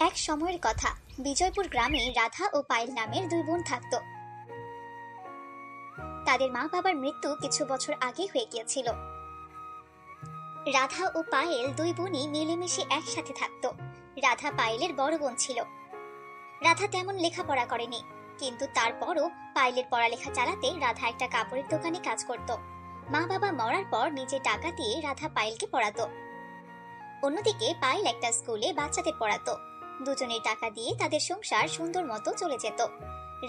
এক সময়ের কথা, বিজয়পুর গ্রামে রাধা ও পায়েল নামের দুই বোন থাকত। তাদের মা বাবার মৃত্যু কিছু বছর আগে হয়ে গিয়েছিল। রাধা ও পায়েল দুই বোনই মিলেমিশে একসাথে থাকত। রাধা পায়েলের বড় বোন ছিল। রাধা তেমন লেখাপড়া করেনি, কিন্তু তারপরও পায়েলের পড়ালেখা চালাতে রাধা একটা কাপড়ের দোকানে কাজ করত। মা বাবা মরার পর নিজে টাকা দিয়ে রাধা পায়েলকে পড়াতো। অন্যদিকে পায়েল একটা স্কুলে বাচ্চাদের পড়াতো। দুজনের টাকা দিয়ে তাদের সংসার সুন্দর মতো চলে যেত।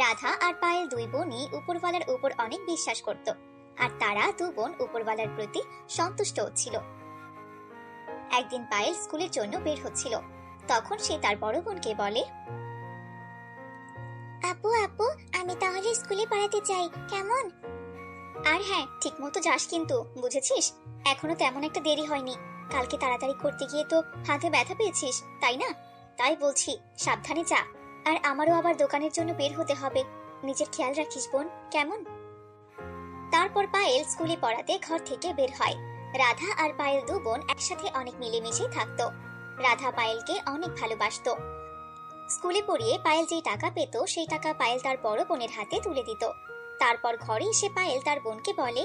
রাধা আর পায়েল দুই বোনই উপরওয়ালার উপর অনেক বিশ্বাস করত, আর তারা দু বোন উপরওয়ালার প্রতি সন্তুষ্ট ছিল। একদিন পায়েল স্কুলের জন্য বের হচ্ছিল। তখন সে তার বড় বোনকে বলে, আপু আপু, আমি তাহলে স্কুলে পড়াতে চাই, কেমন? আর হ্যাঁ, ঠিক মতো যাস কিন্তু, বুঝেছিস? এখনো তেমন একটা দেরি হয়নি। কালকে তাড়াতাড়ি করতে গিয়ে তো হাতে ব্যথা পেয়েছিস, তাই না? তাই বলছি, সাবধানে যা। আর আমারও আবার দোকানের জন্য বের হতে হবে। নিজের খেয়াল রাখিস বোন, কেমন? তারপর পায়েল স্কুলে পড়াতে ঘর থেকে বের হয়। রাধা আর পায়েল দু বোন একসাথে অনেক মিলেমিশে থাকতো। রাধা পায়েলকে অনেক ভালোবাসতো। স্কুলে পড়িয়ে পায়েল যেই টাকা পেত, সেই টাকা পায়েল তার বড় বোনের হাতে তুলে দিত। তারপর ঘরে এসে পায়েল তার বোনকে বলে,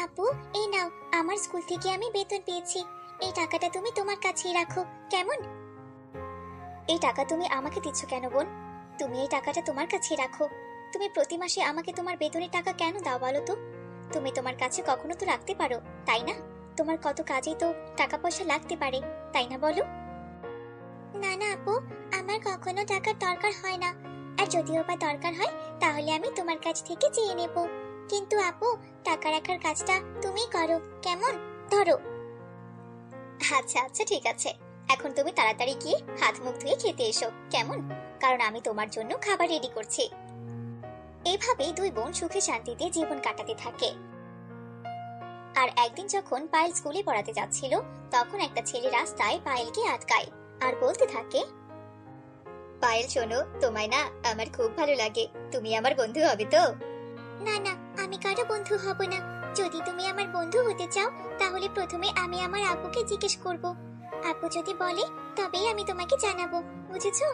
আপু, এই নাও, আমার স্কুল থেকে আমি বেতন পেয়েছি। এই টাকাটা তুমি তোমার কাছেই রাখো, কেমন? এই টাকা তুমি আমাকে দিচ্ছ কেন বোন? তুমি এই টাকাটা তোমার কাছেই রাখো। তুমি প্রতি মাসে আমাকে তোমার বেতনের টাকা কেন দাও বলো তো? তুমি তোমার কাছে কখনো তো রাখতে পারো, তাই না? তোমার কত কাজেই তো টাকা পয়সা লাগতে পারে, তাই না বলো? না না আপু, আমার কখনো টাকার দরকার হয় না। আর যদিও বা দরকার হয়, তাহলে আমি তোমার কাছ থেকে চেয়ে নেব। কিন্তু আপু, টাকা রাখার কাজটা তুমি করো, কেমন? ধরো। আচ্ছা আচ্ছা, ঠিক আছে। এখন তুমি তাড়াতাড়ি গিয়ে হাত মুখ ধুয়ে খেতে এসো, কেমন? কারণ আমি তোমার জন্য খাবার রেডি করছি। এইভাবেই দুই বোন সুখে শান্তিতে জীবন কাটাতে থাকে। আর একদিন যখন পায়েল স্কুলে পড়াতে যাচ্ছিল, তখন একটা ছেলে রাস্তায় পায়েলকে আটকায় আর বলতে থাকে, পায়েল শোনো, তোমায় না আমার খুব ভালো লাগে। তুমি আমার বন্ধু হবে তো? না না, আমি কারো বন্ধু হব না। যদি তুমি আমার বন্ধু হতে চাও, তাহলে প্রথমে আমি আমার আপুকে জিজ্ঞেস করব। আপু যদি বলে, তবেই আমি তোমাকে জানাবো, বুঝেছো?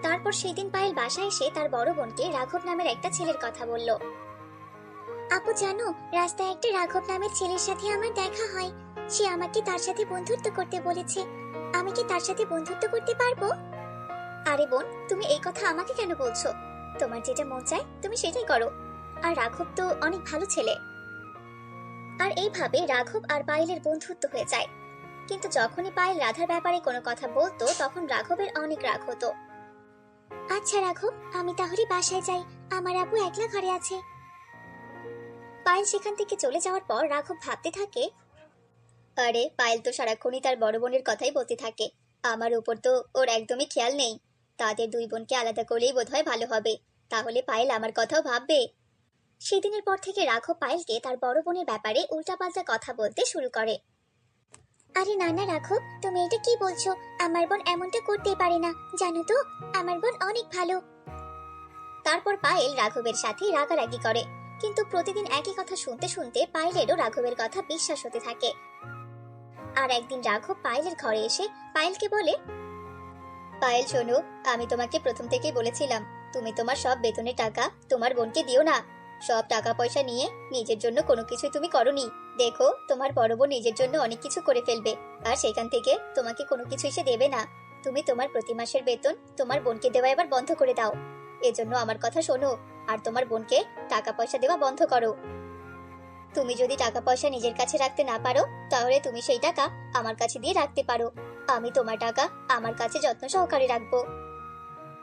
তারপর সেদিন পায়েল বাসায় এসে তার বড় বোনকে রাঘব নামের একটা ছেলের কথা বলল। আপু জানো, রাস্তায় একটা রাঘব নামের ছেলের সাথে আমার দেখা হয়। সে আমাকে তার সাথে বন্ধুত্ব করতে বলেছে। আমি কি তার সাথে বন্ধুত্ব করতে পারবো? আরে বোন, তুমি এই কথা আমাকে কেন বলছো? তোমার যেটা মন চায় তুমি সেটাই করো। আর রাঘব তো অনেক ভালো ছেলে। আর এইভাবে রাঘব আর পায়েলের বন্ধুত্ব হয়ে যায়। কিন্তু যখনই পায়েল রাধার ব্যাপারে কোনো কথা বলতো, তখন রাঘবের অনেক রাগ হতো। আচ্ছা রাঘব, আমি তাহলে বাসায় যাই, আমার আপু একলা ঘরে আছে। পায়েল সেখান থেকে চলে যাওয়ার পর রাঘব ভাবতে থাকে, আরে পায়েল তো সারাক্ষণই তার বড় বোনের কথাই বলতে থাকে। আমার উপর তো ওর একদমই খেয়াল নেই। তাদের দুই বোনকে আলাদা করলেই বোধহয় ভালো হবে। তাহলে পায়েল আমার কথাও ভাববে। সেদিনের পর থেকে রাঘব পায়েলকে তার বড় বোনের ব্যাপারে উল্টাপাল্টা কথা বলতে শুরু করে। আরে না না রাঘব, তুমি এটা কি বলছো? আমার বোন এমনটা করতেই পারে না, জানো তো? আমার বোন অনেক ভালো। তারপর পায়েল রাঘবের সাথে রাগারাগি করে, কিন্তু প্রতিদিন একই কথা শুনতে শুনতে পায়েলেরও রাঘবের কথা বিশ্বাস হতে থাকে। আর একদিন রাঘব পায়েলের ঘরে এসে পায়েলকে বলে, পায়েল শোনো, আমি তোমাকে প্রথম থেকেই বলেছিলাম, তুমি তোমার সব বেতনের টাকা তোমার বোনকে দিও না। সব টাকা পয়সা নিয়ে নিজের জন্য কোনো কিছু তুমি করনি। দেখো, তোমার বড় বোন নিজের জন্য অনেক কিছু করে ফেলবে, আর সেখান থেকে তোমাকে কোনো কিছু এসে দেবে না। তুমি তোমার প্রতি মাসের বেতন তোমার বোনকে দেওয়া এবার বন্ধ করে দাও। এজন্য আমার কথা শোনো, আর তোমার বোনকে টাকা পয়সা দেওয়া বন্ধ করো। তুমি যদি টাকা পয়সা নিজের কাছে রাখতে না পারো, তাহলে তুমি সেই টাকা আমার কাছে দিয়ে রাখতে পারো। আমি তোমার টাকা আমার কাছে যত্ন সহকারে রাখবো।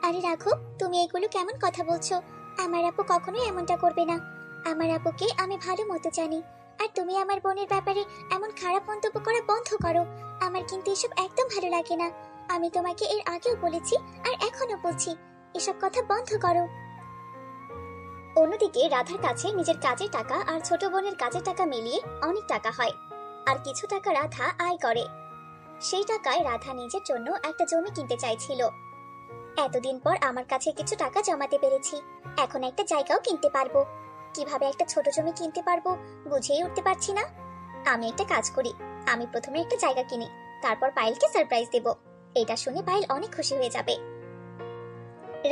আরে রাঘব, তুমি এগুলো কেমন কথা বলছো? আমার আপু কখনোই এমনটা করবে না। আমার আপুকে আমি ভালো মতো জানি। আর তুমি আমার বোনের ব্যাপারে এমন খারাপ মন্তব্য করা বন্ধ করো। আমার কিন্তু এসব একদম ভালো লাগে না। আমি তোমাকে এর আগেও বলেছি, আর এখনো বলছি, এসব কথা বন্ধ করো। অন্যদিকে রাধার কাছে নিজের কাজের টাকা আর ছোট বোনের কাজের টাকা মিলিয়ে অনেক টাকা হয়। আর কিছু টাকা রাধা আয় করে। সেই টাকায় রাধা নিজের জন্য একটা জমি কিনতে চাইছিল। এতদিন পর আমার কাছে কিছু টাকা জমাতে পেরেছি, এখন একটা জায়গাও কিনতে পারবো। কিভাবে একটা ছোট জমি কিনতে পারবো বুঝেই উঠতে পারছি না। আমি একটা কাজ করি, আমি প্রথমে একটা জায়গা কিনি, তারপর পায়েলকে সারপ্রাইজ দেব। এটা শুনে পায়েল অনেক খুশি হয়ে যাবে।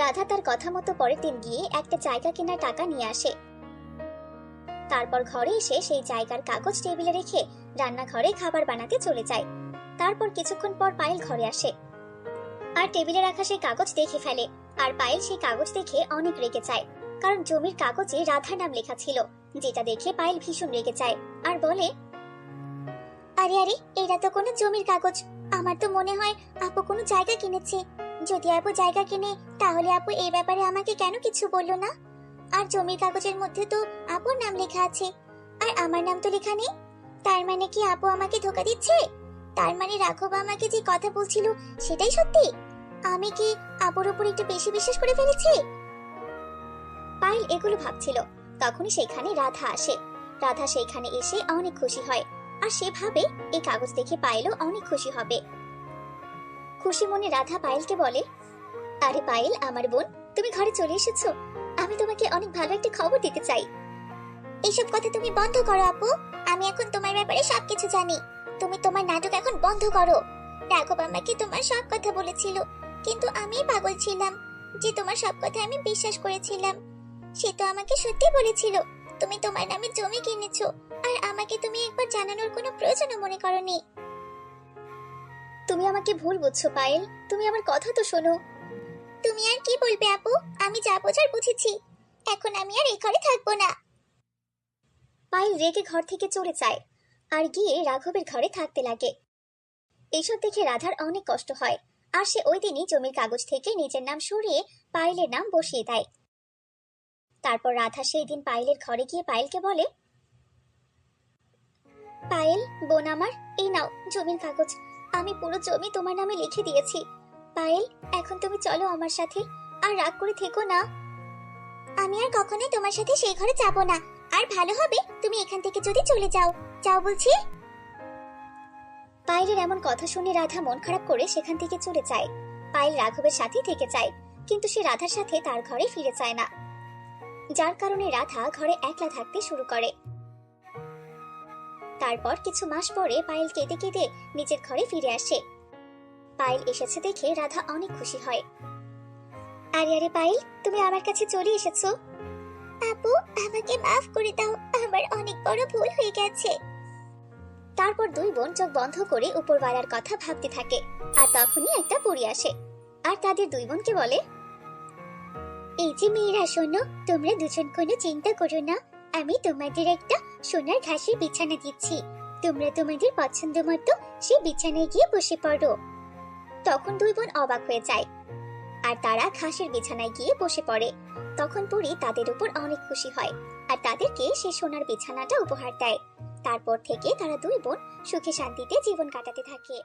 রাধা তার কথা মতো পরের দিন গিয়ে একটা জায়গা কেনার টাকা নিয়ে আসে। তারপর ঘরে এসে সেই জায়গার কাগজ টেবিলে রেখে রান্নাঘরে খাবার বানাতে চলে যায়। তারপর কিছুক্ষণ পর পায়েল ঘরে আসে আর টেবিলে রাখা সেই কাগজ দেখে ফেলে। আর পায়েল সেই কাগজ দেখে অনেক রেগে যায়, কারণ জমির কাগজে রাধার নাম লেখা ছিল, যেটা দেখে পায়েল ভীষণ রেগে যায় আর বলে, আরে আরে, এটা তো কোনো জমির কাগজ। আমার তো মনে হয় আপু কোনো জায়গা কিনেছে। যদি আপু জায়গা কিনে তাহলে আপু এই ব্যাপারে আমাকে কেন কিছু বললো না? আর জমির কাগজের মধ্যে তো আপুর নাম লেখা আছে, আর আমার নাম তো লেখা নেই। তার মানে কি আপু আমাকে ধোকা দিচ্ছে? তার মানে রাঘব আমাকে যে কথা বলছিল সেটাই সত্যি? আমি কি আপুর উপর একটু বেশি বিশ্বাস করে ফেলেছি? পায়েল এগুলো ভাবছিল, তখনই সেখানে রাধা আসে। রাধা সেখানে এসে অনেক খুশি হয়, আর সে ভাবে এই কাগজ দেখে পায়েলও অনেক খুশি হবে। খুশি মনে রাধা পায়েলকে বলে, আরে পায়েল আমার বোন, তুমি ঘরে চলে এসেছো। আমি তোমাকে অনেক ভালো একটা খবর দিতে চাই। এইসব কথা তুমি বন্ধ করো আপু, আমি এখন তোমার ব্যাপারে সবকিছু জানি। তুমি তোমার নাটক এখন বন্ধ করো। রাঘব আমাকে তোমার সব কথা বলেছিল, কিন্তু আমি পাগল ছিলাম যে তোমার সব কথা আমি বিশ্বাস করেছিলাম। সে তো আমাকে সত্যি বলেছিল তুমি তোমার নামে জমি কিনেছো, আর আমাকে তুমি একবার জানানোর কোনো প্রয়োজনও মনে করোনি। তুমি আমাকে ভুল বুঝছো পায়েল, তুমি আমার কথা তো শোনো। তুমি আর কি বলবে আপু, আমি যা বোঝার বুঝেছি। এখন আমি আর এই ঘরে থাকবো না। পায়েল রেগে ঘর থেকে চলে যায় আর গিয়ে রাঘবের ঘরে থাকতে লাগে। এইসব দেখে রাধার অনেক কষ্ট হয়, আর সে ওই দিনই জমির কাগজ থেকে নিজের নাম সরিয়ে পায়েলের নাম বসিয়ে দেয়। তারপর রাধা সেই দিন পায়েলের ঘরে গিয়ে পায়েলকে বলে, পায়েল বোন আমার, এই নাও জমির কাগজ। আমি পুরো জমি তোমার নামে লিখে দিয়েছি। পায়েল, এখন তুমি চলো আমার সাথে, আর রাগ করে থেকো না। আমি আর কখনোই তোমার সাথে সেই ঘরে যাব না, আর ভালো হবে তুমি এখান থেকে যদি চলে যাও। যাও বলছি। পায়েলের এমন কথা শুনে রাধা মন খারাপ করে সেখান থেকে চলে যায়। পায়েল রাঘবের সাথে থেকে যায়, কিন্তু সে রাধার সাথে তার ঘরে ফিরে যায় না, যার কারণে রাধা ঘরে একলা থাকতে শুরু করে। তারপর কিছু মাস পরে পায়েল কেঁদে কেঁদে নিজের ঘরে ফিরে আসে। পায়েল এসেছে দেখে রাধা অনেক খুশি হয়। আরে আরে পায়েল, তুমি আমার কাছে চলে এসেছো। আপু, আমাকে মাফ করে দাও, আমার অনেক বড় ভুল হয়ে গেছে। তারপর দুই বোন চোখ বন্ধ করে উপরওয়ালার কথা ভাবতে থাকে, আর তখনই একটা পরী আসে আর তাদের দুই বোনকে বলে, এই যে মেয়েরা শোনো, তোমরা দুজন কোনো চিন্তা করো না, আমি তোমাদের একটা সোনার ঘাসের বিছানা দিচ্ছি। তোমরা তোমাদের পছন্দ মতো সেই বিছানায় গিয়ে বসে পড়ো। তখন দুই বোন অবাক হয়ে যায়, আর তারা ঘাসের বিছানায় গিয়ে বসে পড়ে। তখন পরী তাদের উপর অনেক খুশি হয়, আর তাদেরকে সেই সোনার বিছানাটা উপহার দেয়। তারপর থেকে তারা দুই বোন সুখে শান্তিতে জীবন কাটাতে থাকে।